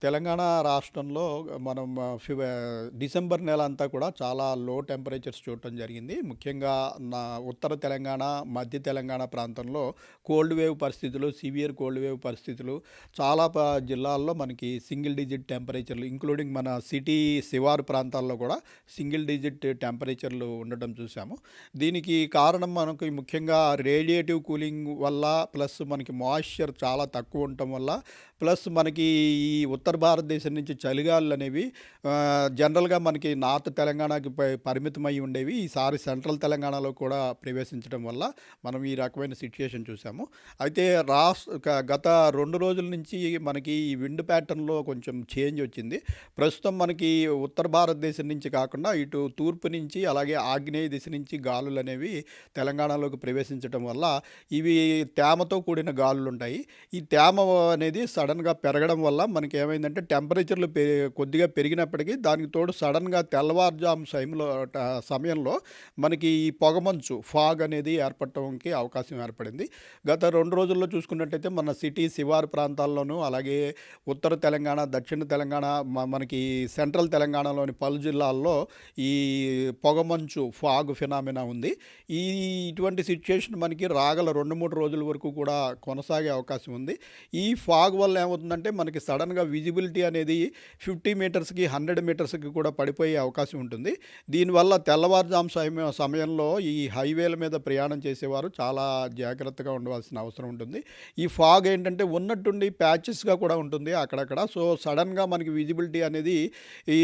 తెలంగాణ రాష్ట్రంలో మనం డిసెంబర్ నెల అంతా కూడా చాలా లో టెంపరేచర్స్ చూడటం జరిగింది. ముఖ్యంగా నా ఉత్తర తెలంగాణ, మధ్య తెలంగాణ ప్రాంతంలో కోల్డ్ వేవ్ పరిస్థితులు, సివియర్ కోల్డ్ వేవ్ పరిస్థితులు చాలా జిల్లాల్లో మనకి సింగిల్ డిజిట్ టెంపరేచర్లు ఇంక్లూడింగ్ మన సిటీ శివారు ప్రాంతాల్లో కూడా సింగిల్ డిజిట్ టెంపరేచర్లు ఉండటం చూసాము. దీనికి కారణం మనకి ముఖ్యంగా రేడియేటివ్ కూలింగ్ వల్ల, ప్లస్ మనకి మాయిశ్చర్ చాలా తక్కువ ఉండటం వల్ల, ప్లస్ మనకి ఈ ఉత్తర భారతదేశం నుంచి చలిగాలులు అనేవి జనరల్గా మనకి నార్త్ తెలంగాణకి పరిమితమై ఉండేవి. ఈసారి సెంట్రల్ తెలంగాణలో కూడా ప్రవేశించడం వల్ల మనం ఈ రకమైన సిచ్యుయేషన్ చూసాము. అయితే గత 2 రోజుల నుంచి మనకి ఈ విండ్ ప్యాటర్న్లో కొంచెం చేంజ్ వచ్చింది. ప్రస్తుతం మనకి ఉత్తర భారతదేశం నుంచి కాకుండా ఇటు తూర్పు నుంచి, అలాగే ఆగ్నేయ దిశ నుంచి గాలులు అనేవి తెలంగాణలోకి ప్రవేశించడం వల్ల ఇవి తేమతో కూడిన గాలులు ఉంటాయి. ఈ తేమ అనేది సడన్గా పెరగడం వల్ల మనకి ఏమైందంటే టెంపరేచర్లు కొద్దిగా పెరిగినప్పటికీ దానికి తోడు సడన్గా తెల్లవారుజాము సమయంలో మనకి ఈ పొగమంచు ఫాగ్ అనేది ఏర్పడటానికి అవకాశం ఏర్పడింది. గత 2 రోజుల్లో చూసుకున్నట్టయితే మన సిటీ శివారు ప్రాంతాల్లోనూ, అలాగే ఉత్తర తెలంగాణ, దక్షిణ తెలంగాణ, మనకి సెంట్రల్ తెలంగాణలోని పలు జిల్లాల్లో ఈ పొగమంచు ఫాగ్ ఫినామినా ఉంది. ఇటువంటి సిచ్యుయేషన్ మనకి రాగల 2-3 రోజుల వరకు కూడా కొనసాగే అవకాశం ఉంది. ఈ ఫాగ్ వల్ల ఏమవుతుందంటే మనకి సడన్గా విజిబిలిటీ అనేది 50 మీటర్స్కి 100 మీటర్స్కి కూడా పడిపోయే అవకాశం ఉంటుంది. దీనివల్ల తెల్లవారుజాము సమయంలో ఈ హైవేల మీద ప్రయాణం చేసేవారు చాలా జాగ్రత్తగా ఉండవలసిన అవసరం ఉంటుంది. ఈ ఫాగ్ ఏంటంటే ఉన్నట్టుండి ప్యాచెస్గా కూడా ఉంటుంది అక్కడక్కడ. సో సడన్గా మనకి విజిబిలిటీ అనేది ఈ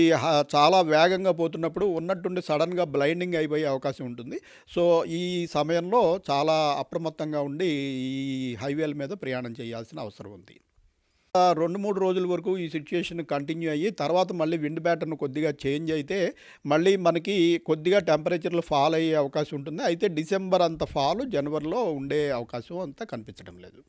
చాలా వేగంగా పోతున్నప్పుడు ఉన్నట్టుండి సడన్గా బ్లైండింగ్ అయిపోయే అవకాశం ఉంటుంది. సో ఈ సమయంలో చాలా అప్రమత్తంగా ఉండి ఈ హైవేల మీద ప్రయాణం చేయాల్సిన అవసరం ఉంది. 2-3 రోజుల వరకు ఈ సిచ్యుయేషన్ కంటిన్యూ అయ్యి తర్వాత మళ్ళీ విండ్ ప్యాటర్న్ కొద్దిగా చేంజ్ అయితే మళ్ళీ మనకి కొద్దిగా టెంపరేచర్లు ఫాల్ అయ్యే అవకాశం ఉంటుంది. అయితే డిసెంబర్ అంత ఫాల్ జనవరిలో ఉండే అవకాశం అంతా కనిపించడం లేదు.